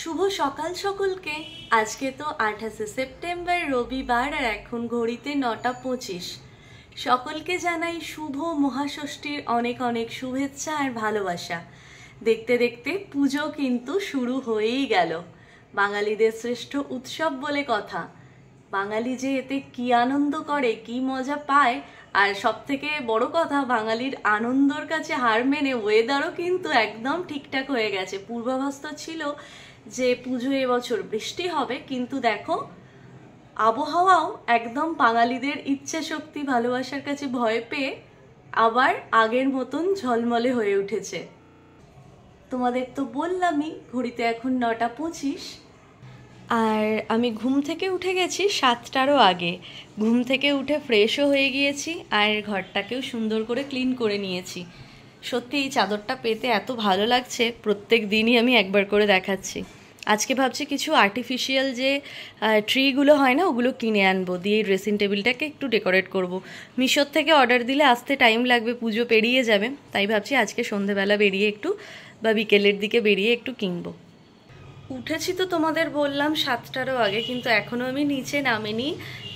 শুভ সকাল সকলকে। আজকে তো 28শে সেপ্টেম্বর রবিবার, আর এখন ঘড়িতে 9:25। সকলকে জানাই শুভ মহাষষ্ঠীর অনেক অনেক শুভেচ্ছা আর ভালোবাসা। দেখতে দেখতে পুজো কিন্তু শুরু হয়েই গেল। বাঙালিদের শ্রেষ্ঠ উৎসব বলে কথা। বাঙালি যে এতে কি আনন্দ করে, কি মজা পায়, আর সব থেকে বড় কথা, বাঙালির আনন্দর কাছে হার মেনে ওয়েদারও কিন্তু একদম ঠিকঠাক হয়ে গেছে। পূর্বাভাস তো ছিল যে পুজো এবছর বৃষ্টি হবে, কিন্তু দেখো আবহাওয়াও একদম বাঙালিদের ইচ্ছা শক্তি ভালোবাসার কাছে ভয় পেয়ে আবার আগের মতন ঝলমলে হয়ে উঠেছে। তোমাদের তো বললামই ঘড়িতে এখন 9:25, আর আমি ঘুম থেকে উঠে গেছি 7টারও আগে। ঘুম থেকে উঠে ফ্রেশও হয়ে গিয়েছি, আর ঘরটাকেও সুন্দর করে ক্লিন করে নিয়েছি। সত্যি এই চাদরটা পেতে এত ভালো লাগছে, প্রত্যেক দিনই আমি একবার করে দেখাচ্ছি। আজকে ভাবছি কিছু আর্টিফিশিয়াল যে ট্রিগুলো হয় না, ওগুলো কিনে আনবো, দিয়ে ড্রেসিং টেবিলটাকে একটু ডেকোরেট করব। মিশোর থেকে অর্ডার দিলে আসতে টাইম লাগবে, পুজো পেরিয়ে যাবে, তাই ভাবছি আজকে সন্ধেবেলা বেরিয়ে একটু বা বিকেলের দিকে বেরিয়ে একটু কিনবো। উঠেছি তো তোমাদের বললাম 7টারও আগে, কিন্তু এখনও আমি নিচে নামিনি।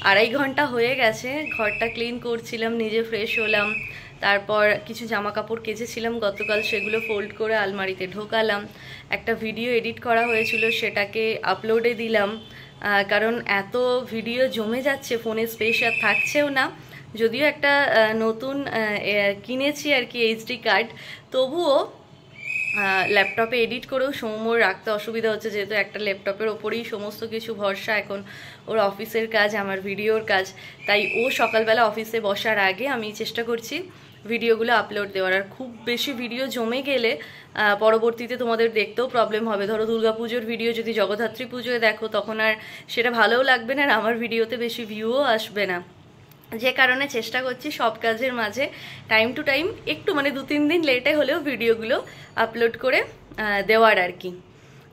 2.5 ঘন্টা হয়ে গেছে। ঘরটা ক্লিন করছিলাম, নিজে ফ্রেশ হলাম, তারপর কিছু জামা কাপড় কেচেছিলাম গতকাল, সেগুলো ফোল্ড করে আলমারিতে ঢোকালাম। একটা ভিডিও এডিট করা হয়েছিল, সেটাকে আপলোডে দিলাম, কারণ এত ভিডিও জমে যাচ্ছে, ফোনে স্পেস আর থাকছেও না। যদিও একটা নতুন কিনেছি আর কি এইচডি কার্ড, তবুও ল্যাপটপে এডিট করেও সৌম্যর রাখতে অসুবিধা হচ্ছে, যেহেতু একটা ল্যাপটপের ওপরেই সমস্ত কিছু ভরসা এখন, ওর অফিসের কাজ, আমার ভিডিওর কাজ। তাই ও সকালবেলা অফিসে বসার আগে আমি চেষ্টা করছি ভিডিওগুলো আপলোড দেওয়ার। আর খুব বেশি ভিডিও জমে গেলে পরবর্তীতে তোমাদের দেখতেও প্রবলেম হবে। ধরো দুর্গাপুজোর ভিডিও যদি জগদ্ধাত্রী পুজোয় দেখো, তখন আর সেটা ভালোও লাগবে না, আর আমার ভিডিওতে বেশি ভিউও আসবে না। যে কারণে চেষ্টা করছি সব কাজের মাঝে টাইম টু টাইম একটু, মানে 2-3 দিন লেটে হলেও ভিডিওগুলো আপলোড করে দেওয়ার আর কি।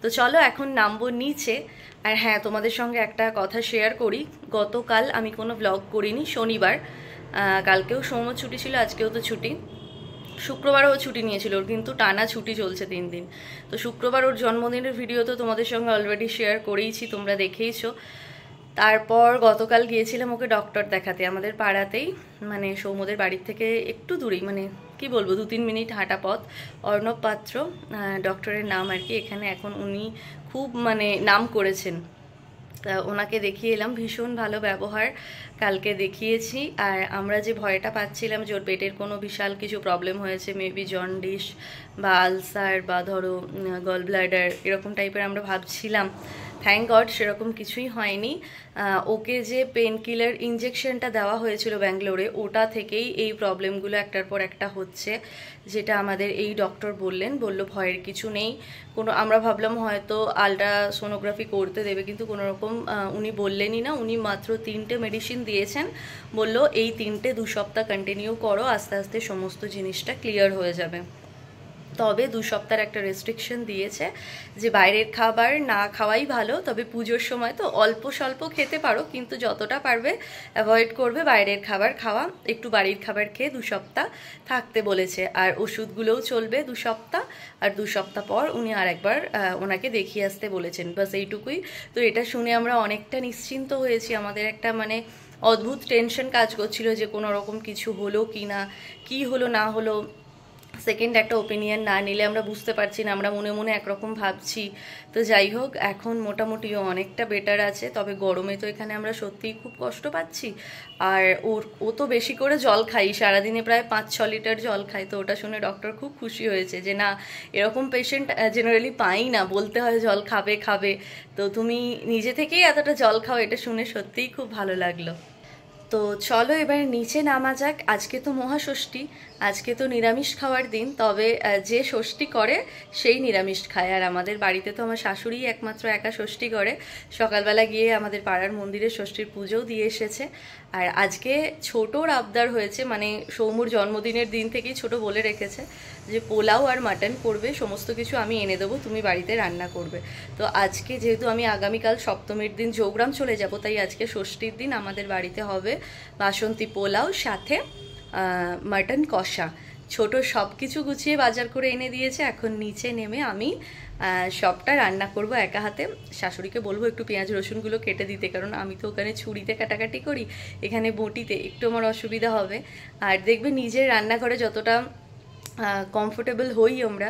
তো চলো এখন নামবো নিচে। আর হ্যাঁ, তোমাদের সঙ্গে একটা কথা শেয়ার করি, গতকাল আমি কোনো ব্লগ করিনি, শনিবার। কালকেও সৌম্য ছুটি ছিল, আজকেও তো ছুটি। শুক্রবারও ছুটি নিয়েছিল, ওর কিন্তু টানা ছুটি চলছে 3 দিন। তো শুক্রবার ওর জন্মদিনের ভিডিও তো তোমাদের সঙ্গে অলরেডি শেয়ার করেইছি, তোমরা দেখেইছো। তারপর গতকাল গিয়েছিলাম ওকে ডক্টর দেখাতে, আমাদের পাড়াতেই, মানে সৌম্যদের বাড়ির থেকে একটু দূরেই, মানে কি বলবো 2-3 মিনিট হাঁটা পথ। অর্ণব পাত্র ডক্টরের নাম আর কি, এখানে এখন উনি খুব মানে নাম করেছেন। তা ওনাকে দেখিয়ে এলাম, ভীষণ ভালো ব্যবহার। কালকে দেখিয়েছি। আর আমরা যে ভয়টা পাচ্ছিলাম যে ওর পেটের কোনো বিশাল কিছু প্রবলেম হয়েছে, মেবি জন্ডিস বা আলসার বা ধরো গল ব্লাডার এরকম টাইপের আমরা ভাবছিলাম, থ্যাংক গড সেরকম কিছুই হয়নি। ওকে যে পেন কিলার ইঞ্জেকশনটা দেওয়া হয়েছিল ব্যাঙ্গালোরে, ওটা থেকেই এই প্রবলেমগুলো একটার পর একটা হচ্ছে, যেটা আমাদের এই ডক্টর বললো ভয়ের কিছু নেই কোনো। আমরা ভাবলাম হয়তো আলট্রাসোনোগ্রাফি করতে দেবে, কিন্তু কোনো রকম উনি বললেনই না। উনি মাত্র 3টে মেডিসিন দিয়েছেন, বললো এই 3টে 2 সপ্তাহ কন্টিনিউ করো, আস্তে আস্তে সমস্ত জিনিসটা ক্লিয়ার হয়ে যাবে। তবে 2 সপ্তাহের একটা রেস্ট্রিকশন দিয়েছে যে বাইরের খাবার না খাওয়াই ভালো, তবে পুজোর সময় তো অল্প স্বল্প খেতে পারো, কিন্তু যতটা পারবে অ্যাভয়েড করবে বাইরের খাবার খাওয়া, একটু বাড়ির খাবার খেয়ে 2 সপ্তাহ থাকতে বলেছে। আর ওষুধগুলোও চলবে 2 সপ্তাহ, আর 2 সপ্তাহ পর উনি আরেকবার ওনাকে দেখিয়ে আসতে বলেছেন, বাস এইটুকুই। তো এটা শুনে আমরা অনেকটা নিশ্চিন্ত হয়েছি। আমাদের একটা মানে অদ্ভুত টেনশন কাজ করছিল যে কোনো রকম কিছু হলো কি না, কি হলো না হলো, সেকেন্ড একটা ওপিনিয়ন না নিলে আমরা বুঝতে পারছি না, আমরা মনে মনে একরকম ভাবছি। তো যাই হোক, এখন মোটামুটি অনেকটা বেটার আছে। তবে গরমে তো এখানে আমরা সত্যিই খুব কষ্ট পাচ্ছি। আর ও তো বেশি করে জল খাই, সারাদিনে প্রায় 5-6 লিটার জল খাই। তো ওটা শুনে ডক্টর খুব খুশি হয়েছে যে না, এরকম পেশেন্ট জেনারেলি পাই না, বলতে হয় জল খাবে খাবে, তো তুমি নিজে থেকেই এতটা জল খাও, এটা শুনে সত্যিই খুব ভালো লাগলো। তো চলো এবার নিচে নামা যাক। আজকে তো মহাষষ্ঠী, আজকে তো নিরামিষ খাওয়ার দিন, তবে যে ষষ্ঠী করে সেই নিরামিষ খায়। আর আমাদের বাড়িতে তো আমার শাশুড়িই একমাত্র একা ষষ্ঠী করে। সকালবেলা গিয়ে আমাদের পাড়ার মন্দিরে ষষ্ঠীর পুজোও দিয়ে এসেছে। আর আজকে ছোটোর আবদার হয়েছে, মানে সৌমুর জন্মদিনের দিন থেকেই ছোট বলে রেখেছে যে পোলাও আর মাটন করবে, সমস্ত কিছু আমি এনে দেবো, তুমি বাড়িতে রান্না করবে। তো আজকে যেহেতু আমি আগামীকাল সপ্তমীর দিন যোগগ্রাম চলে যাব, তাই আজকে ষষ্ঠীর দিন আমাদের বাড়িতে হবে বাসন্তী পোলাও সাথে মাটন কষা। ছোট সব কিছু গুছিয়ে বাজার করে এনে দিয়েছে। এখন নিচে নেমে আমি সবটা রান্না করব একা হাতে। শাশুড়িকে বলবো একটু পেঁয়াজ রসুনগুলো কেটে দিতে, কারণ আমি তো ওখানে ছুরিতে কাটাকাটি করি, এখানে বটিতে একটু আমার অসুবিধা হবে। আর দেখবে নিজের রান্নাঘরে যতটা কমফোর্টেবল হই আমরা,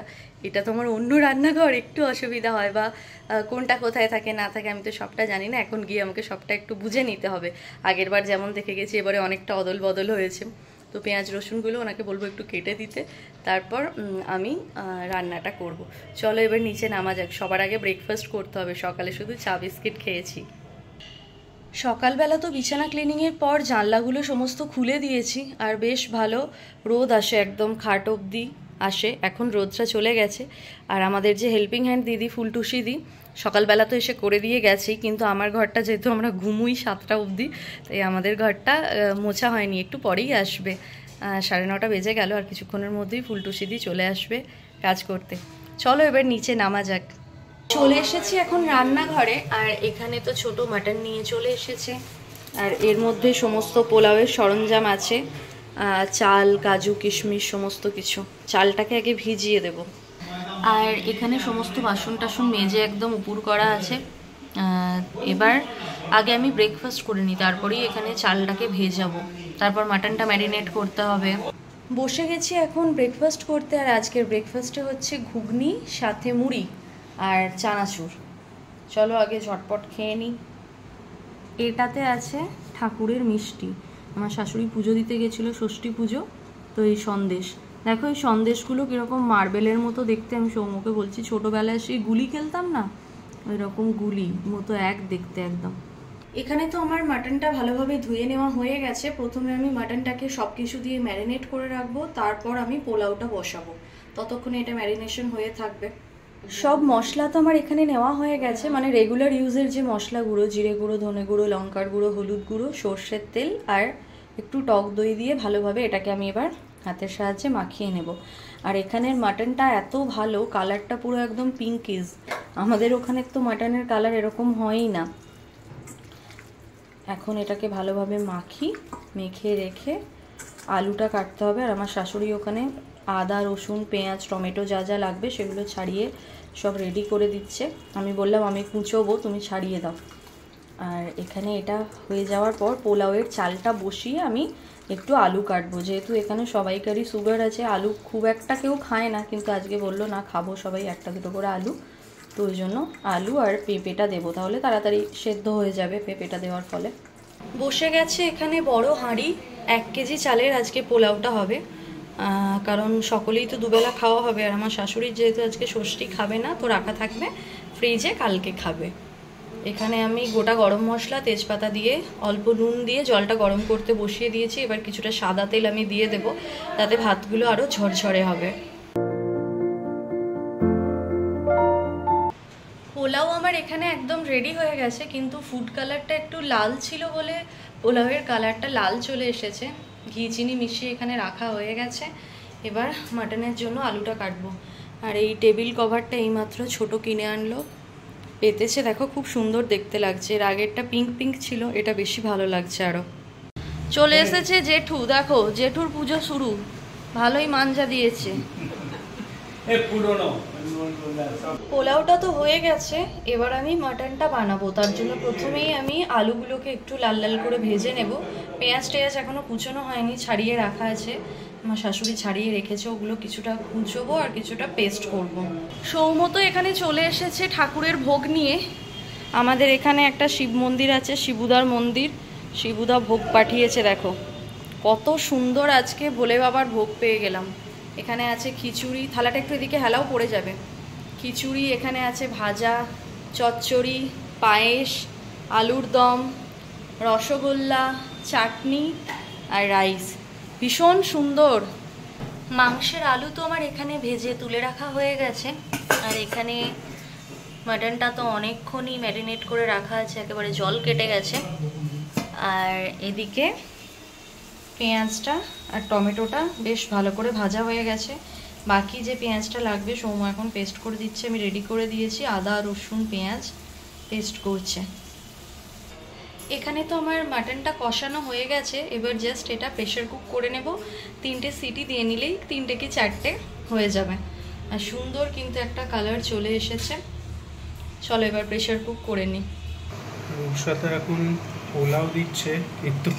এটা তোমার অন্য রান্নাঘর একটু অসুবিধা হয়, বা কোনটা কোথায় থাকে না থাকে আমি তো সবটা জানি না। এখন গিয়ে আমাকে সবটা একটু বুঝে নিতে হবে। আগের বার যেমন দেখে গেছি এবারে অনেকটা অদল বদল হয়েছে। তো পেঁয়াজ রসুনগুলো ওনাকে বলবো একটু কেটে দিতে, তারপর আমি রান্নাটা করব। চলো এবার নিচে নামা যাক। সবার আগে ব্রেকফাস্ট করতে হবে, সকালে শুধু চা বিস্কিট খেয়েছি। সকালবেলা তো বিছানা ক্লিনিংয়ের পর জানলাগুলো সমস্ত খুলে দিয়েছি, আর বেশ ভালো রোদ আসে, একদম খাট অবধি আসে। এখন রোদটা চলে গেছে। আর আমাদের যে হেল্পিং হ্যান্ড দিদি ফুলটুসি দি সকালবেলা তো এসে করে দিয়ে গেছি, কিন্তু আমার ঘরটা যেহেতু আমরা ঘুমুই 7টা অবধি, তাই আমাদের ঘরটা মোছা হয়নি, একটু পরেই আসবে। 9:30 বেজে গেল, আর কিছুক্ষণের মধ্যেই ফুলটুসি দি চলে আসবে কাজ করতে। চলো এবার নিচে নামা যাক। চলে এসেছি এখন রান্নাঘরে, আর এখানে তো ছোট মাটন নিয়ে চলে এসেছে, আর এর মধ্যে সমস্ত পোলাওয়ের সরঞ্জাম আছে, চাল, কাজু, কিশমিশ সমস্ত কিছু। চালটাকে আগে ভিজিয়ে দেব। আর এখানে সমস্ত বাসন টাসন মেজে একদম উপুর করা আছে। এবার আগে আমি ব্রেকফাস্ট করে নিই, তারপরেই এখানে চালটাকে ভেজাবো, তারপর মাটনটা ম্যারিনেট করতে হবে। বসে গেছি এখন ব্রেকফাস্ট করতে, আর আজকের ব্রেকফাস্টে হচ্ছে ঘুগনি সাথে মুড়ি আর চানাচুর। চলো আগে ঝটপট খেয়ে নিই। এটাতে আছে ঠাকুরের মিষ্টি, আমার শাশুড়ি পুজো দিতে গেছিলো, ষষ্ঠী পুজো, তো এই সন্দেশ। দেখো এই সন্দেশগুলো কীরকম মার্বেলের মতো দেখতে। আমি সৌম্যকে বলছি ছোটোবেলায় সেই গুলি খেলতাম না, ওই রকম গুলি মতো এক দেখতে একদম। এখানে তো আমার মাটনটা ভালোভাবে ধুয়ে নেওয়া হয়ে গেছে। প্রথমে আমি মাটনটাকে সব কিছু দিয়ে ম্যারিনেট করে রাখবো, তারপর আমি পোলাওটা বসাবো, ততক্ষণে এটা ম্যারিনেশন হয়ে থাকবে। সব মশলা তো আমার এখানে নেওয়া হয়ে গেছে, মানে রেগুলার ইউজের যে মশলা গুঁড়ো, জিরে গুঁড়ো, ধনে গুঁড়ো, লঙ্কার গুঁড়ো, হলুদ গুঁড়ো, সর্ষের তেল আর একটু টক দই দিয়ে ভালোভাবে এটাকে আমি এবার হাতের সাহায্যে মাখিয়ে নেব। আর এখানের মাটনটা এত ভালো, কালারটা পুরো একদম পিঙ্কিশ। আমাদের ওখানে তো মাটনের কালার এরকম হয়ই না। এখন এটাকে ভালোভাবে মেখে রেখে আলুটা কাটতে হবে। আর আমার শাশুড়ি ওখানে আদা, রসুন, পেঁয়াজ, টমেটো যা যা লাগবে সেগুলো ছাড়িয়ে সব রেডি করে দিচ্ছে। আমি বললাম আমি কুচোবো, তুমি ছাড়িয়ে দাও। আর এখানে এটা হয়ে যাওয়ার পর পোলাওয়ের চালটা বসিয়ে আমি একটু আলু কাটবো। যেহেতু এখানে সবাইকারই সুগার আছে, আলু খুব একটা কেউ খায় না, কিন্তু আজকে বললো না খাবো সবাই, 1-2 করে আলু, তো ওই জন্য আলু আর পেঁপেটা দেবো, তাহলে তাড়াতাড়ি সেদ্ধ হয়ে যাবে পেঁপেটা দেওয়ার ফলে। বসে গেছে এখানে বড় হাঁড়ি, 1 কেজি চালের আজকে পোলাওটা হবে, কারণ সকলেই তো দুবেলা খাওয়া হবে। আর আমার শাশুড়ির যেহেতু আজকে ষষ্ঠী খাবে না, তো রাখা থাকবে ফ্রিজে, কালকে খাবে। এখানে আমি গোটা গরম মশলা, তেজপাতা দিয়ে অল্প নুন দিয়ে জলটা গরম করতে বসিয়ে দিয়েছি। এবার কিছুটা সাদা তেল আমি দিয়ে দেব, তাতে ভাতগুলো আরও ঝরঝরে হবে। পোলাও আমার এখানে একদম রেডি হয়ে গেছে, কিন্তু ফুড কালারটা একটু লাল ছিল বলে পোলাওয়ের কালারটা লাল চলে এসেছে। ঘি চিনি মিশিয়ে এখানে রাখা হয়ে গেছে। এবার মাটনের জন্য আলুটা কাটবো। আর এই টেবিল কভারটা এইমাত্র ছোট কিনে আনলো, পেতেছে, দেখো খুব সুন্দর দেখতে লাগছে। এর আগেরটা পিঙ্ক পিঙ্ক ছিল, এটা বেশি ভালো লাগছে আরো। চলে এসেছে জেঠু, দেখো জেঠুর পুজো শুরু, ভালোই মাঞ্জা দিয়েছে। পোলাওটা তো হয়ে গেছে, এবার আমি মাটনটা বানাবো। তার জন্য প্রথমেই আমি আলুগুলোকে একটু লাল লাল করে ভেজে নেব। পেঁয়াজ টেয়াজ এখনো কুচোনো হয়নি, ছাড়িয়ে রাখা আছে, আমার শাশুড়ি ছাড়িয়ে রেখেছে, ওগুলো কিছুটা কুচোবো আর কিছুটা পেস্ট করব। সৌমতো এখানে চলে এসেছে ঠাকুরের ভোগ নিয়ে। আমাদের এখানে একটা শিব মন্দির আছে, শিবুদার মন্দির, শিবুদা ভোগ পাঠিয়েছে। দেখো কত সুন্দর, আজকে ভোলে বাবার ভোগ পেয়ে গেলাম। এখানে আছে খিচুড়ি, থালাটা একটু এদিকে হেলাও পড়ে যাবে। খিচুড়ি, এখানে আছে ভাজা, চচ্চড়ি, পায়েস, আলুর দম, রসগোল্লা, চাটনি আর রাইস, ভীষণ সুন্দর। মাংসের আলু তো আমার এখানে ভেজে তুলে রাখা হয়ে গেছে। আর এখানে মাটনটা তো অনেকক্ষণই ম্যারিনেট করে রাখা আছে, একেবারে জল কেটে গেছে। আর এদিকে পেঁয়াজটা আর টমেটোটা বেশ ভালো করে ভাজা হয়ে গেছে। বাকি যে পেঁয়াজটা লাগবে সৌম্য এখন পেস্ট করে দিচ্ছে, আমি রেডি করে দিয়েছি। আদা, রসুন, পেঁয়াজ পেস্ট করছে। এখানে তো আমার মাটনটা কষানো হয়ে গেছে, এবার জাস্ট এটা প্রেশার কুক করে নেব। 3টে সিটি দিয়ে নিলেই 3টে কি 4টে হয়ে যাবে। আর সুন্দর কিন্তু একটা কালার চলে এসেছে। চলো এবার প্রেশার কুক করে নিই। রূপসাতে এখন পোলাও দিচ্ছে, কিন্তু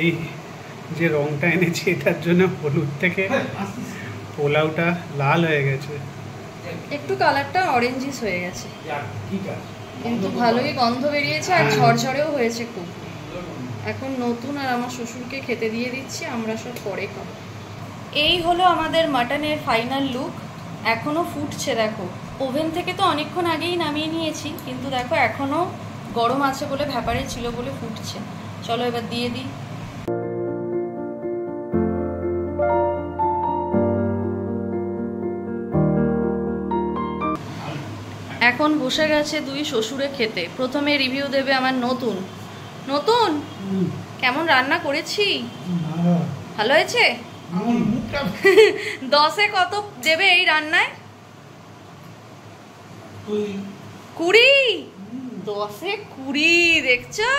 এই যে রংটা এনেছি এটার জন্য হলুদ থেকে পোলাওটা লাল হয়ে গেছে, একটু কালারটা অরেঞ্জিস হয়ে গেছে, কিন্তু ভালোই গন্ধ বেরিয়েছে আর ঝরঝরেও হয়েছে খুব। এখন নতুন আর আমার শ্বশুরকে খেতে দিয়ে দিচ্ছি, আমরা সব পরে খাবো। এই হলো আমাদের মাটনের ফাইনাল লুক। এখনও ফুটছে, দেখো ওভেন থেকে তো অনেকক্ষণ আগেই নামিয়ে নিয়েছি, কিন্তু দেখো এখনও গরম আছে বলে ভ্যাপারে ছিল বলে ফুটছে। চলো এবার দিয়ে দিই। এখন বসে গেছে দুই শ্বশুরে খেতে। প্রথমে রিভিউ দেবে আমার নতুন। নতুন কেমন রান্না করেছি? ভালো হয়েছে? 10-এ কত দেবে এই রান্নায়? 20। 10-এ 20, দেখছো?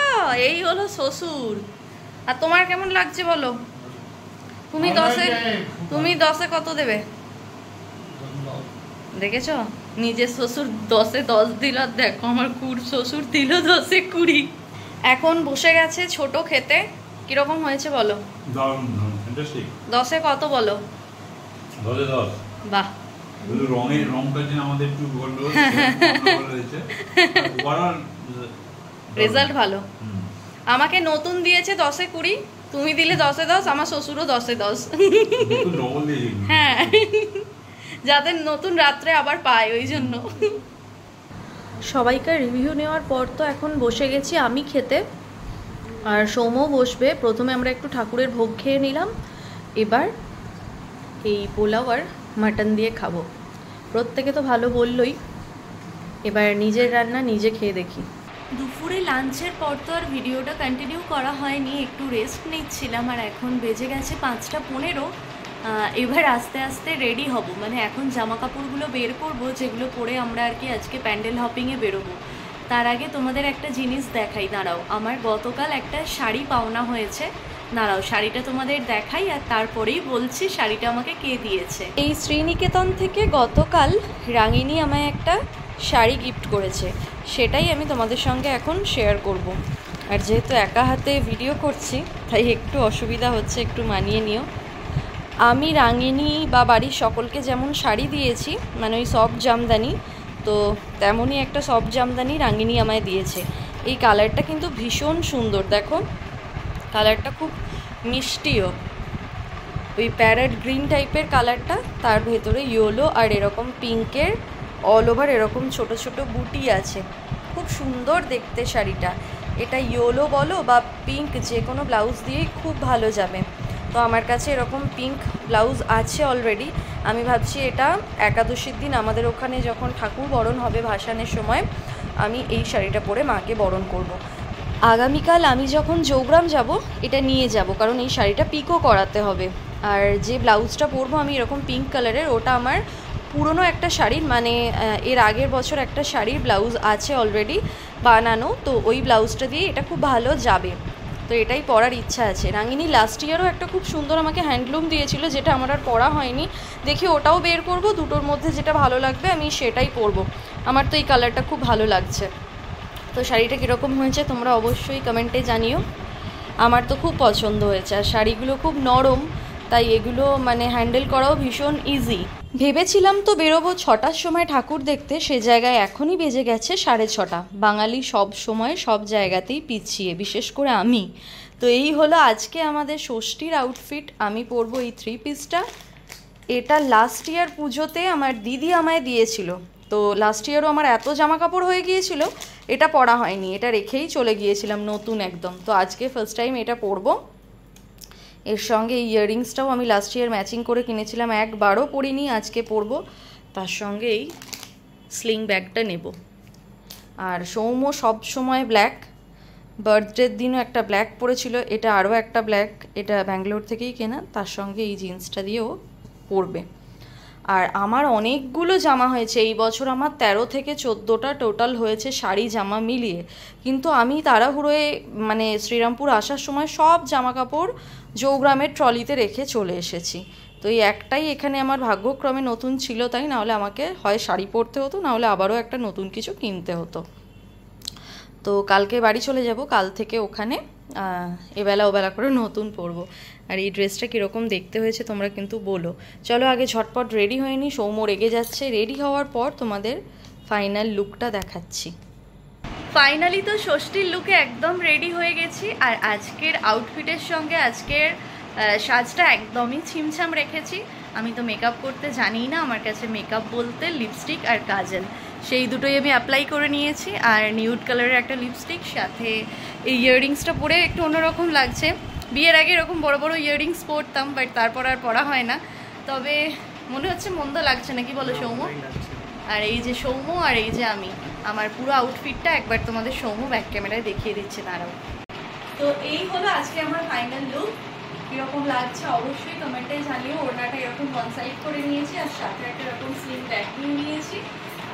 এই হলো শ্বশুর। আর তোমার কেমন লাগছে বলো? তুমি 10-এ কত দেবে? দেখেছো, নিজের শ্বশুর 10-এ 10 দিল, আর দেখো আমার শ্বশুর দিল 10-এ 20। এখন বসে গেছে ছোট খেতে। কিরকম হয়েছে বলো? 10-এ কত বলো? 10-এ 10। বাহ, রংটা যে আমাদের একটু গোল্ড হয়েছে, ওভারঅল রেজাল্ট ভালো। আমাকে নতুন দিয়েছে 10-এ 20, তুমি দিলে 10-এ 10, আমার শ্বশুরও 10-এ 10। হ্যাঁ, যাতে নতুন রাত্রে আবার পায়, ওই জন্য। সবাইকার রিভিউ নেওয়ার পর তো এখন বসে গেছি আমি খেতে, আর সৌম্যও বসবে। প্রথমে আমরা একটু ঠাকুরের ভোগ খেয়ে নিলাম, এবার এই পোলাও আর মাটন দিয়ে খাবো। প্রত্যেকে তো ভালো বললই, এবার নিজের রান্না নিজে খেয়ে দেখি। দুপুরে লাঞ্চের পর তো আর ভিডিওটা কন্টিনিউ করা হয়নি, একটু রেস্ট নিচ্ছিলাম। আর এখন বেজে গেছে 5:15। এবার আস্তে আস্তে রেডি হব, মানে এখন জামা কাপড়গুলো বের করব, যেগুলো পরে আমরা আর কি আজকে প্যান্ডেল হপিংয়ে বেরোবো। তার আগে তোমাদের একটা জিনিস দেখাই, দাঁড়াও। আমার গতকাল একটা শাড়ি পাওনা হয়েছে, দাঁড়াও শাড়িটা তোমাদের দেখাই, আর তারপরেই বলছি শাড়িটা আমাকে কে দিয়েছে। এই শ্রীনিকেতন থেকে গতকাল রাঙিনী আমায় একটা শাড়ি গিফট করেছে, সেটাই আমি তোমাদের সঙ্গে এখন শেয়ার করব। আর যেহেতু একা হাতে ভিডিও করছি তাই একটু অসুবিধা হচ্ছে, একটু মানিয়ে নিও। আমি রাঙিনী বা বাড়ির সকলকে যেমন শাড়ি দিয়েছি, মানে ওই সফট জামদানি, তো তেমনই একটা সফট জামদানি রাঙিনী আমায় দিয়েছে। এই কালারটা কিন্তু ভীষণ সুন্দর, দেখো কালারটা খুব মিষ্টিও, ওই প্যারেট গ্রিন টাইপের কালারটা, তার ভেতরে ইয়েলো আর এরকম পিঙ্কের অল ওভার এরকম ছোট ছোট বুটি আছে, খুব সুন্দর দেখতে শাড়িটা। এটা ইয়েলো বলো বা পিঙ্ক, যে কোনো ব্লাউজ দিয়েই খুব ভালো যাবে। তো আমার কাছে এরকম পিঙ্ক ব্লাউজ আছে অলরেডি। আমি ভাবছি এটা একাদশীর দিন আমাদের ওখানে যখন ঠাকুর বরণ হবে ভাসানের সময়, আমি এই শাড়িটা পরে মাকে বরণ করব। আগামীকাল আমি যখন চৌগ্রাম যাব এটা নিয়ে যাব, কারণ এই শাড়িটা পিকও করাতে হবে। আর যে ব্লাউজটা পরবো আমি এরকম পিঙ্ক কালারের, ওটা আমার পুরনো একটা শাড়ির, মানে এর আগের বছর একটা শাড়ির ব্লাউজ আছে অলরেডি বানানো, তো ওই ব্লাউজটা দিয়ে এটা খুব ভালো যাবে। তো এটাই পরার ইচ্ছা আছে। রাঙিনী লাস্ট ইয়ারও একটা খুব সুন্দর আমাকে হ্যান্ডলুম দিয়েছিল, যেটা আমার আর পরা হয়নি। দেখি ওটাও বের করব, দুটোর মধ্যে যেটা ভালো লাগবে আমি সেটাই পরবো। আমার তো এই কালারটা খুব ভালো লাগছে। তো শাড়িটা কীরকম হয়েছে তোমরা অবশ্যই কমেন্টে জানিও। আমার তো খুব পছন্দ হয়েছে, আর শাড়িগুলো খুব নরম, তাই এগুলো মানে হ্যান্ডেল করাও ভীষণ ইজি। ভেবেছিলাম তো বেরোবো 6টার সময় ঠাকুর দেখতে, সে জায়গায় এখনই বেজে গেছে 6:30। বাঙালি সব সময় সব জায়গাতেই পিছিয়ে, বিশেষ করে আমি। তো এই হলো আজকে আমাদের ষষ্ঠীর আউটফিট। আমি পরবো এই 3 পিসটা। এটা লাস্ট ইয়ার পুজোতে আমার দিদি আমায় দিয়েছিল, তো লাস্ট ইয়ারও আমার এত জামা কাপড় হয়ে গিয়েছিল, এটা পরা হয়নি, এটা রেখেই চলে গিয়েছিলাম নতুন একদম। তো আজকে ফার্স্ট টাইম এটা পরবো। এর সঙ্গে এই ইয়াররিংসটাও আমি লাস্ট ইয়ার ম্যাচিং করে কিনেছিলাম, একবারও পরিনি, আজকে পরবো। তার সঙ্গে এই স্লিং ব্যাগটা নেব। আর সৌম্য সব সময় ব্ল্যাক, বার্থডের দিনও একটা ব্ল্যাক পরেছিল, এটা আরও একটা ব্ল্যাক, এটা ব্যাঙ্গালোর থেকেই কেনা, তার সঙ্গে এই জিন্সটা দিয়েও পরবে। আর আমার অনেকগুলো জামা হয়েছে এই বছর, আমার 13 থেকে 14টা টোটাল হয়েছে শাড়ি জামা মিলিয়ে। কিন্তু আমি তাড়াহুড়োয় মানে শ্রীরামপুর আসার সময় সব জামা কাপড় জৌগ্রামের ট্রলিতে রেখে চলে এসেছি। তো এই একটাই এখানে আমার ভাগ্যক্রমে নতুন ছিল, তাই নাহলে আমাকে হয় শাড়ি পরতে হতো, নাহলে আবারও একটা নতুন কিছু কিনতে হতো। তো কালকে বাড়ি চলে যাব, কাল থেকে ওখানে এবেলা ওবেলা করে নতুন পরবো। আর এই ড্রেসটা কীরকম দেখতে হয়েছে তোমরা কিন্তু বলো। চলো আগে ঝটপট রেডি হয়ে নিই, সৌম্য রেগে যাচ্ছে। রেডি হওয়ার পর তোমাদের ফাইনাল লুকটা দেখাচ্ছি। ফাইনালি তো ষষ্ঠীর লুকে একদম রেডি হয়ে গেছি। আর আজকের আউটফিটের সঙ্গে আজকের সাজটা একদমই ছিমছাম রেখেছি। আমি তো মেকআপ করতে জানি না, আমার কাছে মেকআপ বলতে লিপস্টিক আর কাজল, সেই দুটোই আমি অ্যাপ্লাই করে নিয়েছি। আর নিউড কালারের একটা লিপস্টিক, সাথে এই ইয়াররিংসটা পরে একটু অন্যরকম লাগছে। বিয়ের আগে এরকম বড় বড় ইয়াররিংস পরতাম, বাট তারপর আর পরা হয় না। তবে মনে হচ্ছে মন্দ লাগছে না, কি বলো সৌম্য? আর এই যে সৌম্য আর এই যে আমি, আমার পুরো আউটফিটটা একবার তোমাদের সৌম্য ব্যাক ক্যামেরায় দেখিয়ে দিচ্ছে, দাঁড়াও। তো এই হলো আজকে আমার ফাইনাল লুক। কীরকম লাগছে অবশ্যই কমেন্টে জানিও। ওড়নাটা এরকম ওয়ান সাইড করে নিয়েছি, আর সাথে একটা এরকম স্লিম ব্যাগ নিয়ে নিয়েছি,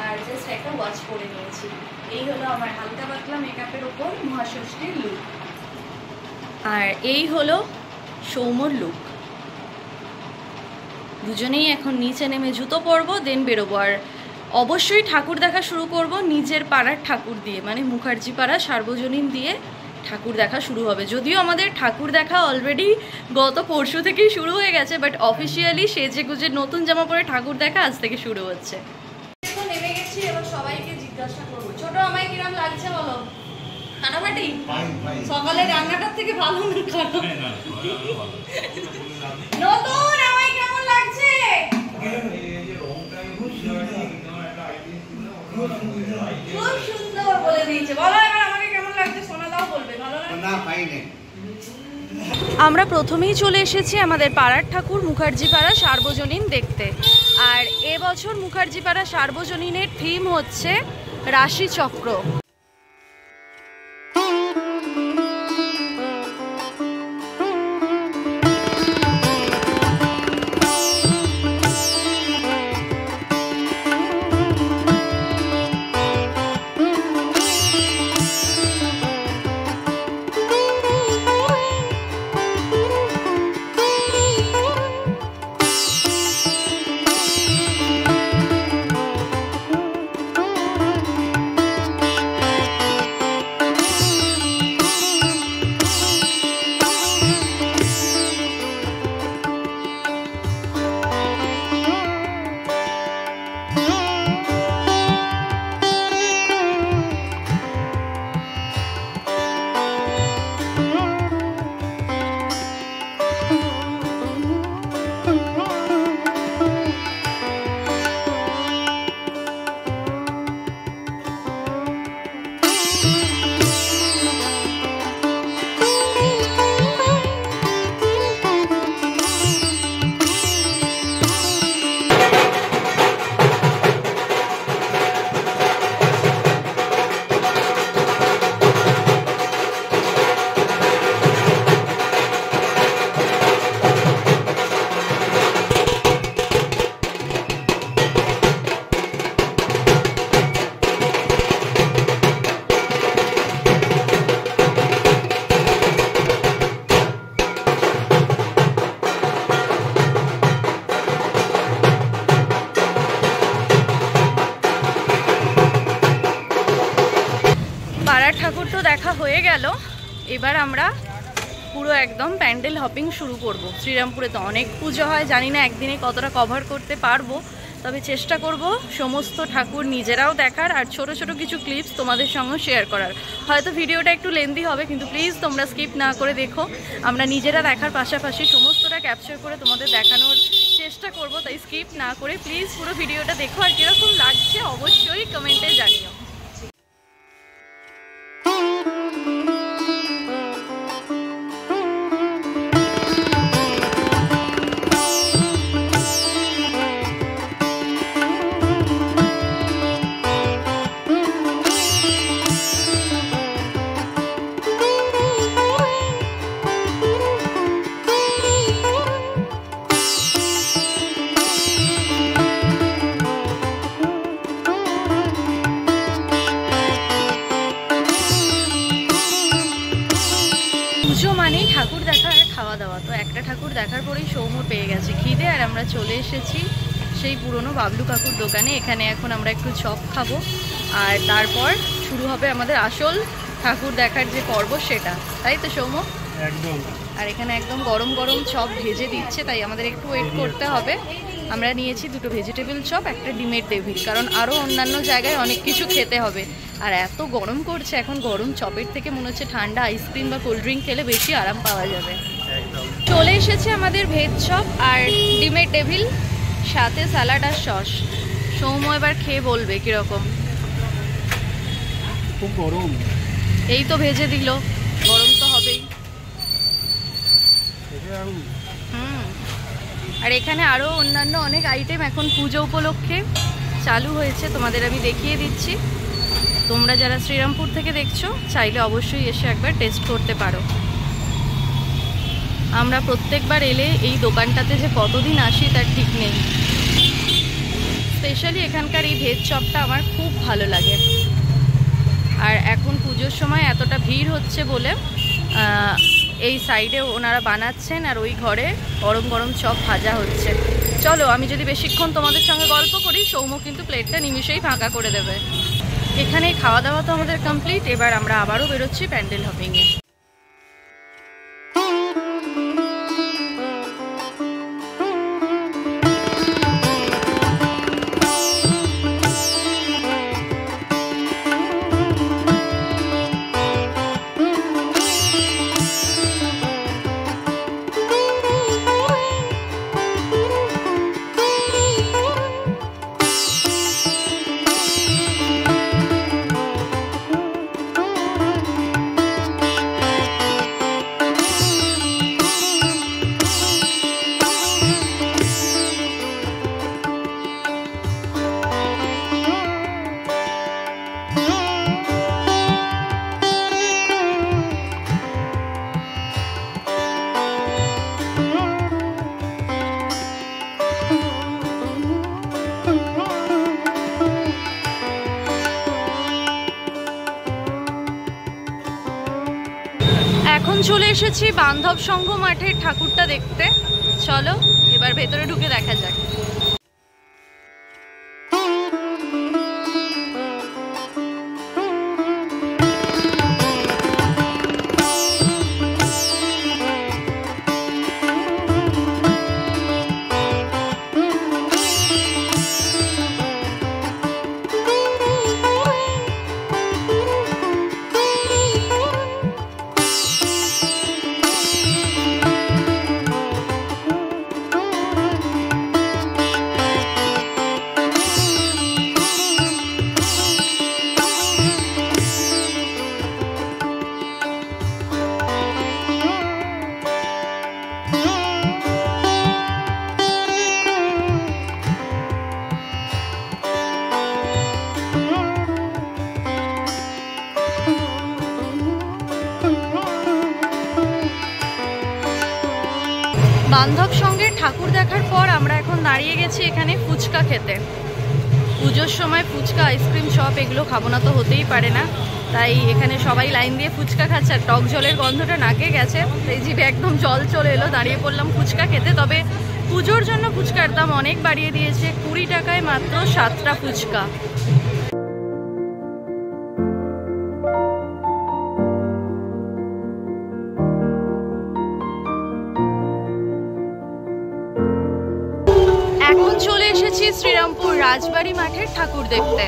আর জাস্ট একটা ওয়াচ করে নিয়েছি। এই হলো আমার হালকা পাতলা মেকআপের ওপর মহাষষ্ঠীর লুক। আর এই হলো সৌম্যর লুক। দুজনেই এখন নিচে নেমে জুতো পরবো, দেন বেরোবো। আর অবশ্যই ঠাকুর দেখা শুরু করব নিজের পাড়ার ঠাকুর দিয়ে, মানে মুখার্জি পাড়া সার্বজনীন দিয়ে ঠাকুর দেখা শুরু হবে। যদিও আমাদের ঠাকুর দেখা অলরেডি গত পরশু থেকেই শুরু হয়ে গেছে, বাট অফিসিয়ালি সেজে গুজে নতুন জামা পরে ঠাকুর দেখা আজ থেকে শুরু হচ্ছে। নেমে গেছি, এবার সবাইকে জিজ্ঞাসা করবো, ছোট আমায় কিরম লাগছে বলো? ফাটাফাটি? সকালে রান্নাটার থেকে ভালো না খারাপ? নতুন আমায় কেমন লাগছে? খুব সুন্দর বলে দিয়েছে। বলো এবার আমাকে কেমন লাগছে, সোনা দাও বলবে। ভালো না? পাইনি। আমরা প্রথমেই চলে এসেছি আমাদের পাড়ার ঠাকুর মুখার্জি পাড়া সার্বজনীন দেখতে। আর এবছর মুখার্জি পাড়া সার্বজনীনের থিম হচ্ছে রাশিচক্র। ঠাকুর তো দেখা হয়ে গেল, এবার আমরা পুরো একদম প্যান্ডেল হপিং শুরু করব। শ্রীরামপুরে তো অনেক পুজো হয়, জানি না একদিনে কতটা কভার করতে পারবো, তবে চেষ্টা করব সমস্ত ঠাকুর নিজেরাও দেখার আর ছোট ছোট কিছু ক্লিপস তোমাদের সঙ্গে শেয়ার করার। হয়তো ভিডিওটা একটু লেন্দি হবে, কিন্তু প্লিজ তোমরা স্কিপ না করে দেখো। আমরা নিজেরা দেখার পাশাপাশি সমস্তটা ক্যাপচার করে তোমাদের দেখানোর চেষ্টা করব, তাই স্কিপ না করে প্লিজ পুরো ভিডিওটা দেখো। আর কীরকম লাগছে অবশ্যই কমেন্টে জানিও। ঠাকুর দেখা আর খাওয়া দাওয়া, তো একটা ঠাকুর দেখার পরেই সৌম্য পেয়ে গেছে খিদে, আর আমরা চলে এসেছি সেই পুরনো বাবলু কাকুর দোকানে। এখানে এখন আমরা একটু চপ খাবো, আর তারপর শুরু হবে আমাদের আসল ঠাকুর দেখার যে পর্ব সেটা, তাই তো সৌম্য? একদম। আর এখানে একদম গরম গরম চপ ভেজে দিচ্ছে, তাই আমাদের একটু ওয়েট করতে হবে। আমরা নিয়েছি 2টো ভেজিটেবল চপ, একটা ডিমের ডেভিল, কারণ আরও অন্যান্য জায়গায় অনেক কিছু খেতে হবে। আর এত গরম করছে এখন, গরম চপের থেকে মনে হচ্ছে ঠান্ডা আইসক্রিম বা কোল্ড ড্রিঙ্ক খেলে বেশি আরাম পাওয়া যাবে। চলে এসেছে আমাদের ভেজ চপ আর ডিমের ডেভিল, সাথে স্যালাড আর সস। সৌম্য এবার খেয়ে বলবে কিরকম। খুব গরম। এই তো ভেজে দিল, গরম তো হবেই। আর এখানে আরও অন্যান্য অনেক আইটেম এখন পুজো উপলক্ষে চালু হয়েছে, তোমাদের আমি দেখিয়ে দিচ্ছি। তোমরা যারা শ্রীরামপুর থেকে দেখছো চাইলে অবশ্যই এসে একবার টেস্ট করতে পারো। আমরা প্রত্যেকবার এলে এই দোকানটাতে যে কতদিন আসি তার ঠিক নেই। স্পেশালি এখানকার এই ভেজ চপটা আমার খুব ভালো লাগে। আর এখন পুজোর সময় এতটা ভিড় হচ্ছে বলে এই সাইডে ওনারা বানাচ্ছেন, আর ওই ঘরে গরম গরম চপ ভাজা হচ্ছে। চলো, আমি যদি বেশিক্ষণ তোমাদের সঙ্গে গল্প করি, সৌম্য কিন্তু প্লেটটা নিমিশেই ফাঁকা করে দেবে। এখানে খাওয়া দাওয়া তো আমাদের কমপ্লিট, এবার আমরা আবারও বেরোচ্ছি প্যান্ডেল হপিংয়ে। এখন চলে এসেছি বান্ধব সংঘ মাঠের ঠাকুরটা দেখতে। চলো এবার ভেতরে ঢুকে দেখা যাক। বান্ধব সঙ্গের ঠাকুর দেখার পর আমরা এখন দাঁড়িয়ে গেছি এখানে ফুচকা খেতে। পুজোর সময় ফুচকা, আইসক্রিম, চপ এগুলো খাবো না তো হতেই পারে না, তাই এখানে সবাই লাইন দিয়ে ফুচকা খাচ্ছে। আর টক জলের গন্ধটা নাকে গেছে, এই জিভে একদম জল চলে এলো। দাঁড়িয়ে পড়লাম ফুচকা খেতে। তবে পুজোর জন্য ফুচকার দাম অনেক বাড়িয়ে দিয়েছে, 20 টাকায় মাত্র 7টা ফুচকা। এখন চলে এসেছি শ্রীরামপুর রাজবাড়ি মাঠের ঠাকুর দেখতে।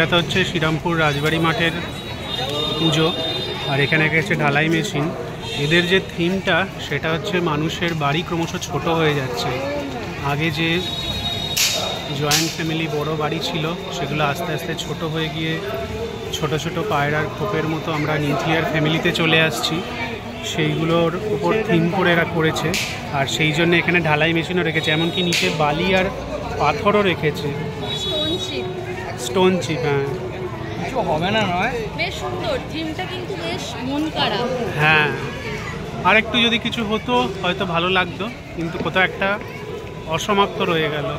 এটা তো হচ্ছে শ্রীরামপুর রাজবাড়ি মাঠের পুজো, আর এখানে গেছে ঢালাই মেশিন। এদের যে থিমটা সেটা হচ্ছে মানুষের বাড়ি ক্রমশ ছোট হয়ে যাচ্ছে। আগে যে জয়েন্ট ফ্যামিলি বড় বাড়ি ছিল সেগুলো আস্তে আস্তে ছোট হয়ে গিয়ে ছোট ছোট পায়রার খোপের মতো আমরা নিউক্লিয়ার ফ্যামিলিতে চলে আসছি, সেইগুলোর উপর থিম করে এরা করেছে। আর সেই জন্য এখানে ঢালাই মেশিনও রেখেছে, এমনকি নিচে বালি আর পাথরও রেখেছে, স্টোন চিপ। হ্যাঁ, কিছু হবে না নয়, বেশ সুন্দর থিমটা, কিন্তু বেশ মন কাড়া। হ্যাঁ, আর একটু যদি কিছু হতো হয়তো ভালো লাগতো, কিন্তু কোথাও একটা অসমাপ্ত রয়ে গেল।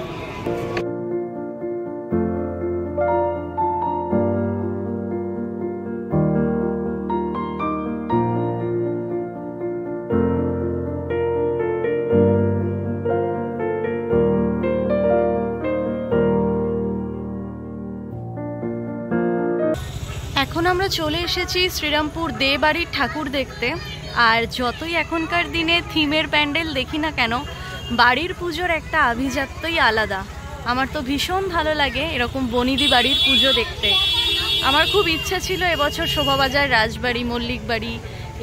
এখন আমরা চলে এসেছি শ্রীরামপুর দে বাড়ির ঠাকুর দেখতে। আর যতই এখনকার দিনে থিমের প্যান্ডেল দেখি না কেন, বাড়ির পুজোর একটা আভিজাত্যই আলাদা। আমার তো ভীষণ ভালো লাগে এরকম বনিদি বাড়ির পুজো দেখতে। আমার খুব ইচ্ছা ছিল এবছর শোভাবাজার রাজবাড়ি, মল্লিক বাড়ি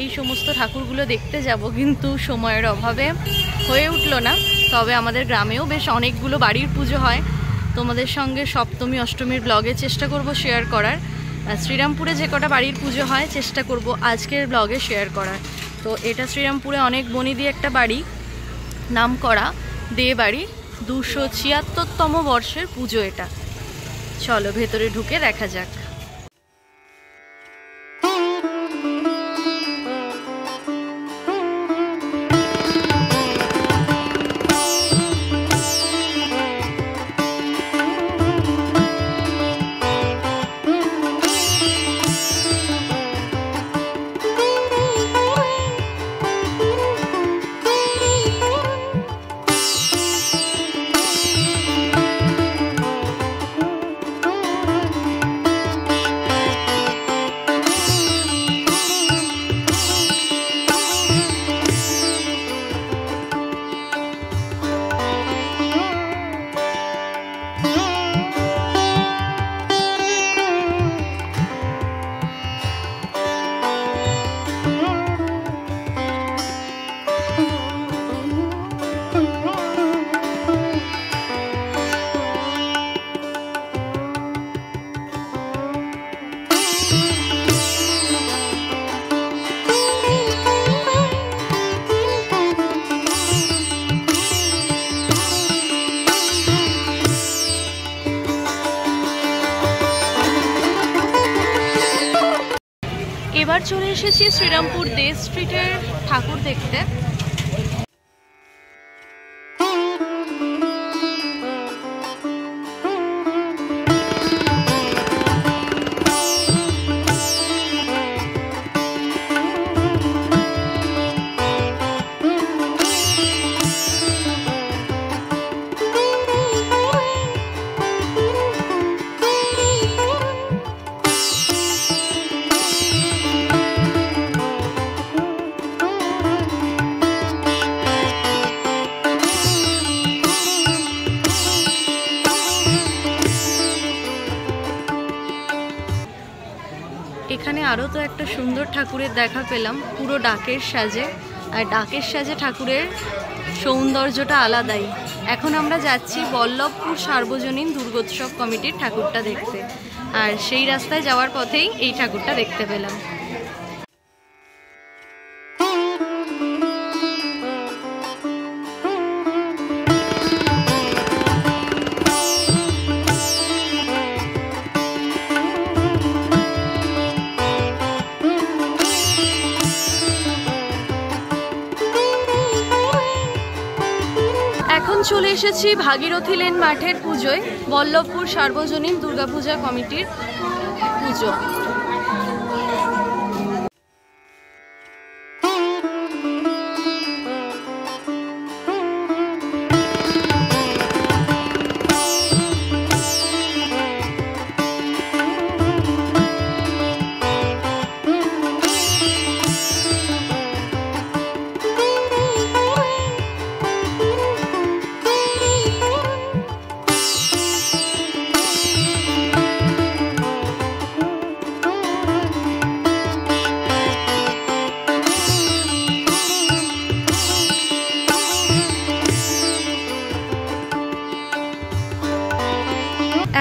এই সমস্ত ঠাকুরগুলো দেখতে যাব, কিন্তু সময়ের অভাবে হয়ে উঠলো না। তবে আমাদের গ্রামেও বেশ অনেকগুলো বাড়ির পুজো হয়, তোমাদের সঙ্গে সপ্তমী অষ্টমীর ব্লগে চেষ্টা করব শেয়ার করার। শ্রীরামপুরে যে কটা বাড়ির পুজো হয় চেষ্টা করব আজকের ব্লগে শেয়ার করার। তো এটা শ্রীরামপুরে অনেক বনিদি একটা বাড়ি, নাম করা দে বাড়ি, 276তম বর্ষের পুজো এটা। চলো ভেতরে ঢুকে দেখা যাক। এবার চলে এসেছি শ্রীরামপুর দে স্ট্রিটের ঠাকুর দেখতে। এখানে আরও তো একটা সুন্দর ঠাকুরের দেখা পেলাম, পুরো ডাকের সাজে। আর ডাকের সাজে ঠাকুরের সৌন্দর্যটা আলাদাই। এখন আমরা যাচ্ছি বল্লভপুর সার্বজনীন দুর্গোৎসব কমিটির ঠাকুরটা দেখতে, আর সেই রাস্তায় যাওয়ার পথেই এই ঠাকুরটা দেখতে পেলাম। এখন চলে এসেছি ভাগীরথী লেন মাঠের পুজোয়, বল্লভপুর সার্বজনীন দুর্গাপূজা কমিটির পুজো।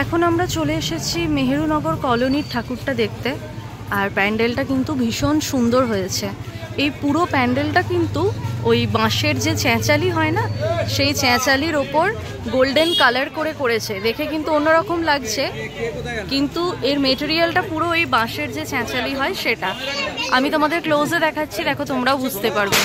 এখন আমরা চলে এসেছি মেহেরুনগর কলোনির ঠাকুরটা দেখতে। আর প্যান্ডেলটা কিন্তু ভীষণ সুন্দর হয়েছে। এই পুরো প্যান্ডেলটা কিন্তু ওই বাঁশের যে চেঁচালি হয় না, সেই চেঁচালির ওপর গোল্ডেন কালার করে করেছে। দেখে কিন্তু অন্যরকম লাগছে, কিন্তু এর মেটেরিয়ালটা পুরো ওই বাঁশের যে চেঁচালি হয় সেটা। আমি তোমাদের ক্লোজে দেখাচ্ছি, দেখো তোমরাও বুঝতে পারবে।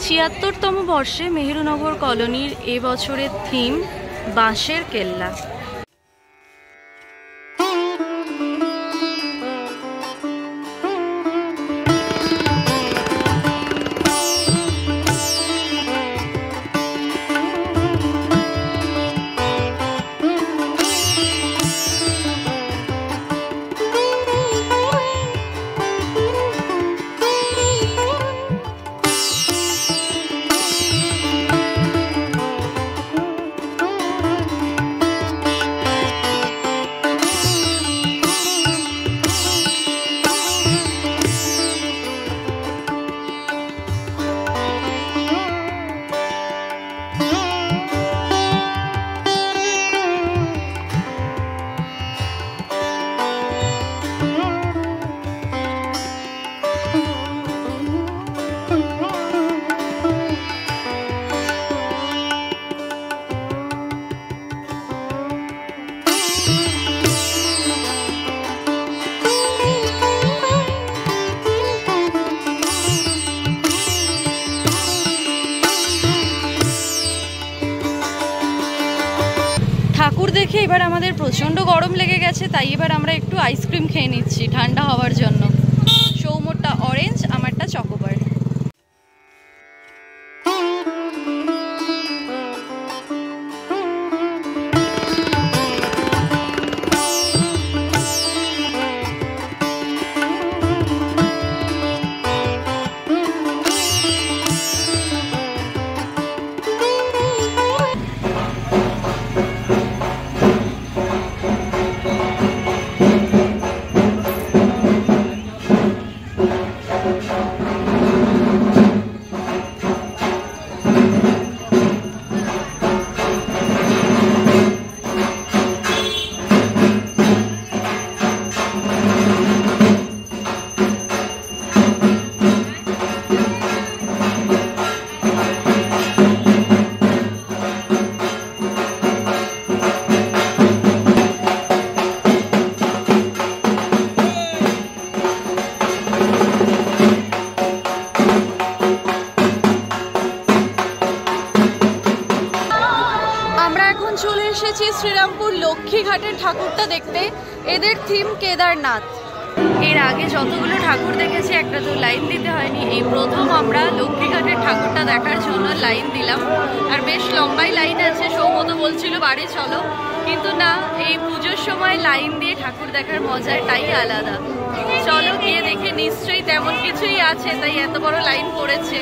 ছিয়াত্তরতম বর্ষে মেহেরুনগর কলোনির এবছরের থিম বাঁশের কেল্লা। ঠাকুর দেখে এবার আমাদের প্রচণ্ড গরম লেগে গেছে, তাই এবার আমরা একটু আইসক্রিম খেয়ে নিচ্ছি ঠান্ডা হওয়ার জন্য। সৌম্যটা অরেঞ্জ, আমারটা চকোবার। শ্রীরামপুর লক্ষ্মীঘাটের ঠাকুরটা দেখতে। এদের থিম কেদারনাথ। এর আগে যতগুলো ঠাকুর দেখেছি একটা তো লাইন দিতে হয়নি, এই প্রথম আমরা লক্ষ্মীঘাটের ঠাকুরটা দেখার জন্য লাইন দিলাম। আর বেশ লম্বাই লাইন আছে, সৌমত বলছিল বাড়ি চলো, কিন্তু না, এই পুজোর সময় লাইন দিয়ে ঠাকুর দেখার মজাটাই আলাদা। চলো গিয়ে দেখে, নিশ্চয়ই তেমন কিছুই আছে তাই এত বড় লাইন পড়েছে।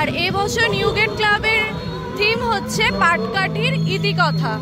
আর এবছর নিউ গেট ক্লাবের থিম হচ্ছে পাটকাঠির ইতিকথা।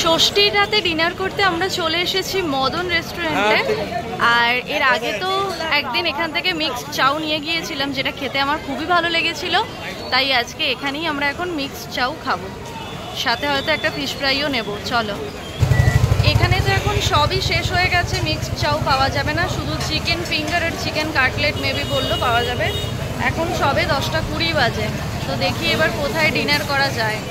ষষ্ঠীর রাতে ডিনার করতে আমরা চলে এসেছি মদন রেস্টুরেন্টে। আর এর আগে তো একদিন এখান থেকে মিক্সড চাউ নিয়ে গিয়েছিলাম, যেটা খেতে আমার খুবই ভালো লেগেছিল। তাই আজকে এখানেই আমরা এখন মিক্সড চাউ খাবো, সাথে হয়তো একটা ফিশ ফ্রাইও নেব। চলো, এখানে তো এখন সবই শেষ হয়ে গেছে, মিক্সড চাউ পাওয়া যাবে না, শুধু চিকেন ফিঙ্গার আর চিকেন কাটলেট মেবি বললো পাওয়া যাবে। এখন সবে 10:20 বাজে, তো দেখি এবার কোথায় ডিনার করা যায়।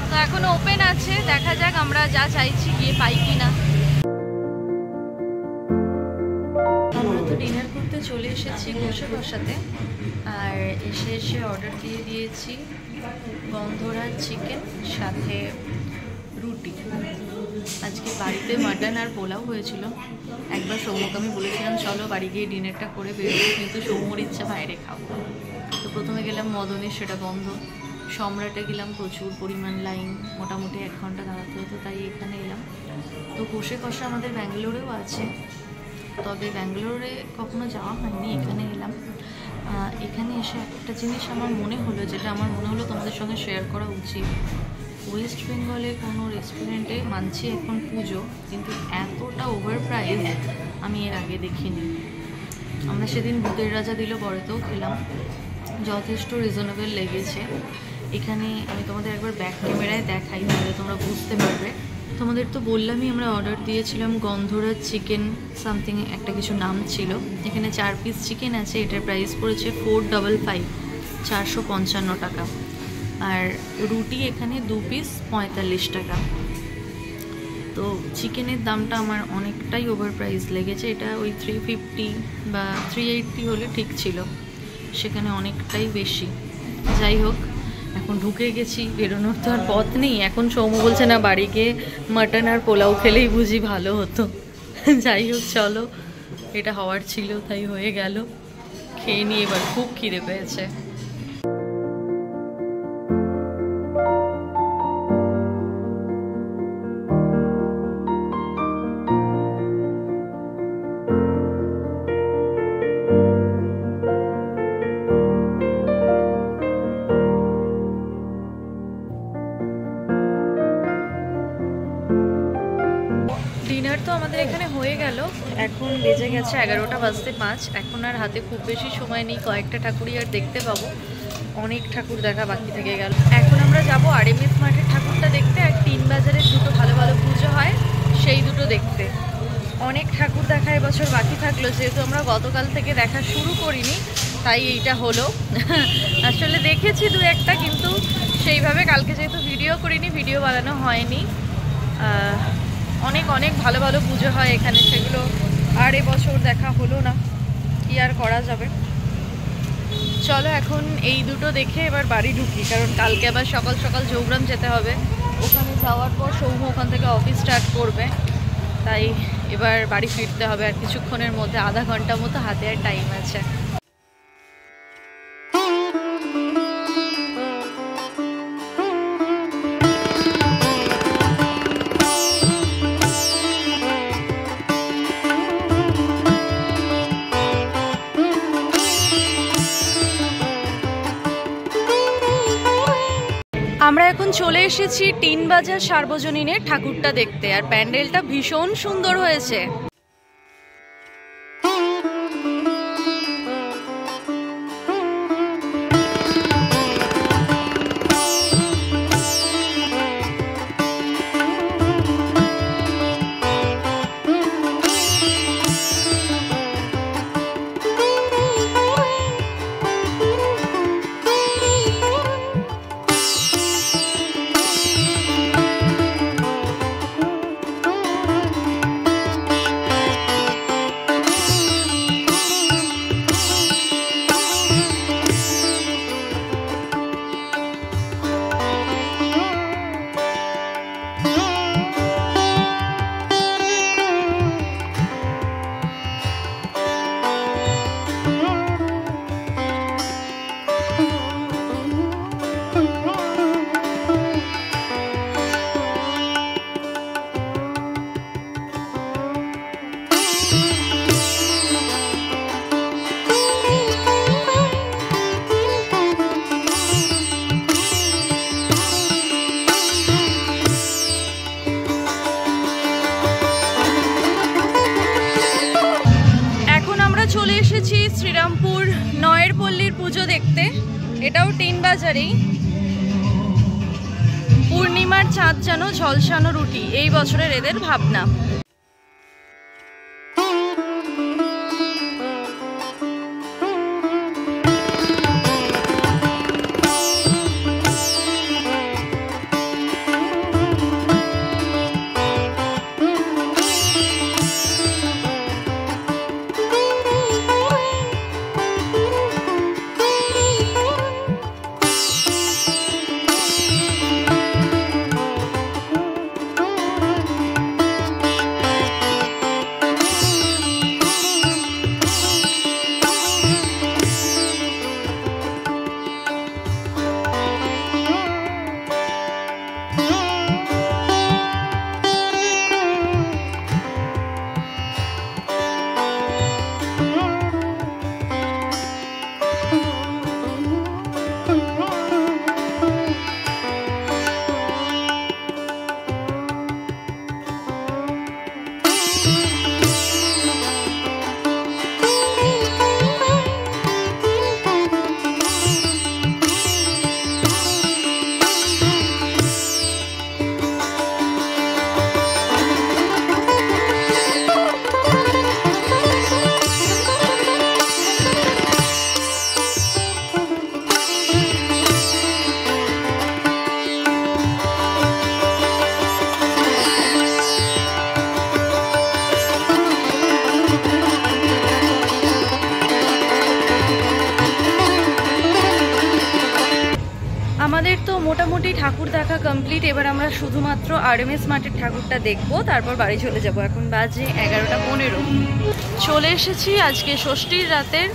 তো এখনো ওপেন আছে, দেখা যাক আমরা যা চাইছি গিয়ে পাই কিনা। আমরা তো ডিনার করতে চলে এসেছি ঘোষে বসাতে, আর এসে অর্ডার দিয়ে দিয়েছি গন্ধরাজ চিকেন সাথে রুটি। আজকে বাড়িতে মাটন আর পোলাও হয়েছিল। একবার সৌম্যকে আমি বলেছিলাম চলো বাড়ি গিয়ে ডিনারটা করে বেরোবো, কিন্তু সৌম্যর ইচ্ছা বাইরে খাবো। তো প্রথমে গেলাম মদনের, সেটা বন্ধ। সম্রাটে গেলাম, প্রচুর পরিমাণ লাইন, মোটামুটি 1 ঘন্টা দাঁড়াতে হতো, তাই এখানে এলাম। তো কষে কষা আমাদের ব্যাঙ্গালোরেও আছে, তবে ব্যাঙ্গালোরে কখনো যাওয়া হয়নি, এখানে এলাম। এখানে এসে একটা জিনিস আমার মনে হলো, যেটা আমার মনে হলো তোমাদের সঙ্গে শেয়ার করা উচিত। ওয়েস্ট বেঙ্গলে কোনো রেস্টুরেন্টে মানছি এখন পুজো, কিন্তু এতটা ওভার প্রাইস আমি এর আগে দেখিনি। আমরা সেদিন ভূতের রাজা দিল বড়তেও খেলাম, যথেষ্ট রিজনেবল লেগেছে। এখানে আমি তোমাদের একবার ব্যাক ক্যামেরায় দেখাই, তাহলে তোমরা বুঝতে পারবে। তোমাদের তো বললামই আমরা অর্ডার দিয়েছিলাম গন্ধরাজ চিকেন সামথিং একটা কিছু নাম ছিল। এখানে 4 পিস চিকেন আছে, এটার প্রাইস পড়েছে 455, 455 টাকা। আর রুটি এখানে 2 পিস 45 টাকা। তো চিকেনের দামটা আমার অনেকটাই ওভার প্রাইস লেগেছে। এটা ওই 350 বা 380 হলে ঠিক ছিল, সেখানে অনেকটাই বেশি। যাই হোক, এখন ঢুকে গেছি, বেরোনোর তো আর পথ নেই। এখন সৌম্য বলছে না বাড়ি গিয়ে মাটন আর পোলাও খেলেই বুঝি ভালো হতো। যাই হোক চলো, এটা হওয়ার ছিল তাই হয়ে গেল। খেয়ে নিয়ে এবার খুব খিদে পেয়েছে। ডিনার তো আমাদের এখানে হয়ে গেল, এখন বেজে গেছে 11টা বাজতে 5। এখন আর হাতে খুব বেশি সময় নেই, কয়েকটা ঠাকুরই আর দেখতে পাবো, অনেক ঠাকুর দেখা বাকি থেকে গেল। এখন আমরা যাব আরএমএস মাঠের ঠাকুরটা দেখতে, আর 3 বাজারের দুটো ভালো ভালো পুজো হয় সেই দুটো দেখতে। অনেক ঠাকুর দেখা এবছর বাকি থাকলো, যেহেতু আমরা গতকাল থেকে দেখা শুরু করিনি তাই এইটা হলো। আসলে দেখেছি 2-1টা, কিন্তু সেইভাবে কালকে যেহেতু ভিডিও করিনি, ভিডিও বানানো হয়নি। অনেক অনেক ভালো ভালো পুজো হয় এখানে, সেগুলো আর এবছর দেখা হলো না, কি আর করা যাবে। চলো এখন এই দুটো দেখে এবার বাড়ি ঢুকি, কারণ কালকে আবার সকাল সকাল জৌগ্রাম যেতে হবে। ওখানে যাওয়ার পর সৌম্য ওখান থেকে অফিস স্টার্ট করবে, তাই এবার বাড়ি ফিরতে হবে। আর কিছুক্ষণের মধ্যে, আধা ঘন্টা মতো হাতে আর টাইম আছে। আমরা এখন চলে এসেছি টিনবাজার সার্বজনীনের ঠাকুরটা দেখতে, আর প্যান্ডেলটা ভীষণ সুন্দর হয়েছে। চলে এসেছি শ্রীরামপুর নয়ের পল্লীর পুজো দেখতে। এটাও টিনবাজারেই। পূর্ণিমার চাঁদ যেন ঝলসানো রুটি, এই বছরের এদের ভাবনা। আমাদের তো মোটামুটি ঠাকুর দেখা কমপ্লিট। এবার আমরা শুধুমাত্র আরএমএস মাঠের ঠাকুরটা দেখবো, তারপর বাড়ি চলে যাব। এখন বাজে 11:15। চলে এসেছি আজকে ষষ্ঠীর রাতের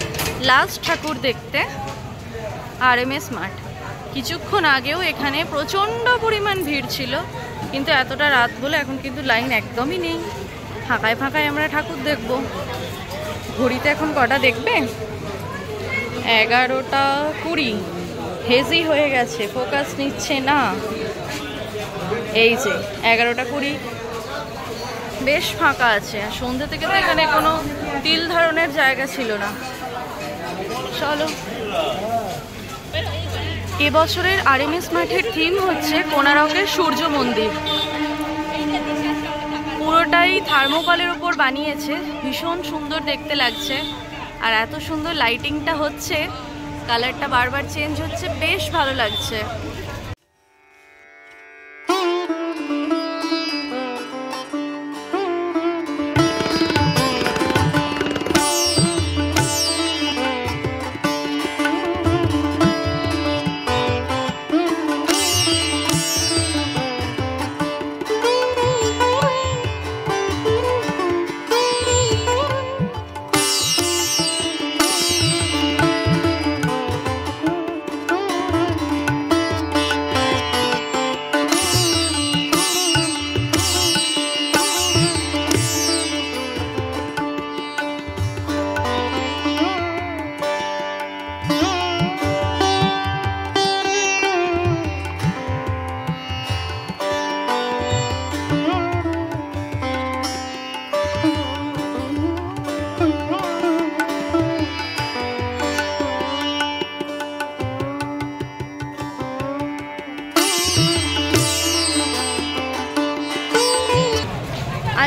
লাস্ট ঠাকুর দেখতে, আরএমএস মাঠ। কিছুক্ষণ আগেও এখানে প্রচণ্ড পরিমাণ ভিড় ছিল, কিন্তু এতটা রাত বলে এখন কিন্তু লাইন একদমই নেই। ফাঁকায় ফাঁকায় আমরা ঠাকুর দেখব। ঘড়িতে এখন কটা দেখবে? 11:20। হেজি হয়ে গেছে, ফোকাস নিচ্ছে না। এই যে 11:20, বেশ ফাঁকা আছে। আর সন্ধ্যে থেকে তো এখানে কোনো তিল ধারণের জায়গা ছিল না। চলো, এবছরের আরএমএস মাঠের থিম হচ্ছে কোণারকের সূর্য মন্দির। পুরোটাই থার্মোকলের উপর বানিয়েছে, ভীষণ সুন্দর দেখতে লাগছে। আর এত সুন্দর লাইটিংটা হচ্ছে, কালারটা বারবার চেঞ্জ হচ্ছে, বেশ ভালো লাগছে।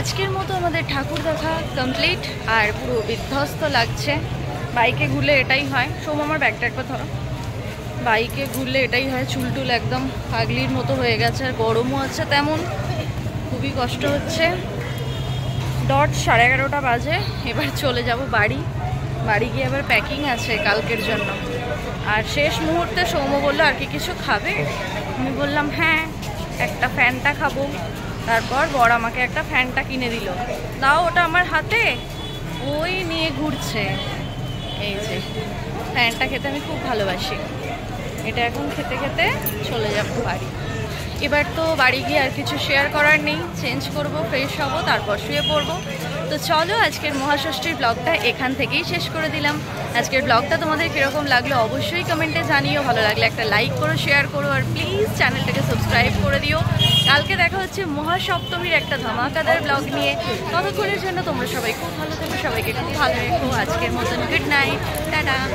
আজকের মতো আমাদের ঠাকুর দেখা কমপ্লিট, আর পুরো বিধ্বস্ত লাগছে। বাইকে ঘুরলে এটাই হয়। সোম আমার ব্যাগটা একবার ধরো। বাইকে ঘুরলে এটাই হয়, চুলটুল একদম পাগলির মতো হয়ে গেছে, আর গরমও আছে তেমন, খুবই কষ্ট হচ্ছে। ডট 11:30 বাজে। এবার চলে যাব বাড়ি। বাড়ি গিয়ে আবার প্যাকিং আছে কালকের জন্য। আর শেষ মুহূর্তে সৌম্য বললো আর কি কিছু খাবে, আমি বললাম হ্যাঁ একটা ফ্যানটা খাবো। তারপর বর আমাকে একটা ফ্যানটা কিনে দিল, তাও ওটা আমার হাতে ওই নিয়ে ঘুরছে। এই যে ফ্যানটা খেতে আমি খুব ভালোবাসি, এটা এখন খেতে খেতে চলে যাব বাড়ি। এবার তো বাড়ি গিয়ে আর কিছু শেয়ার করার নেই, চেঞ্জ করব, ফ্রেশ হব, তারপর শুয়ে পড়বো। তো চলো আজকের মহাষষ্ঠীর ব্লগটা এখান থেকেই শেষ করে দিলাম। আজকের ব্লগটা তোমাদের কীরকম লাগলো অবশ্যই কমেন্টে জানিও। ভালো লাগলে একটা লাইক করো, শেয়ার করো, আর প্লিজ চ্যানেলটাকে সাবস্ক্রাইব করে দিও। কালকে দেখা হচ্ছে মহাসপ্তমীর একটা ধামাকাদার ব্লগ নিয়ে। ততক্ষণের জন্য তোমরা সবাই খুব ভালো থেকো, সবাইকে খুব ভালো রেখো। আজকের মতন গুড নাইট, টাটা।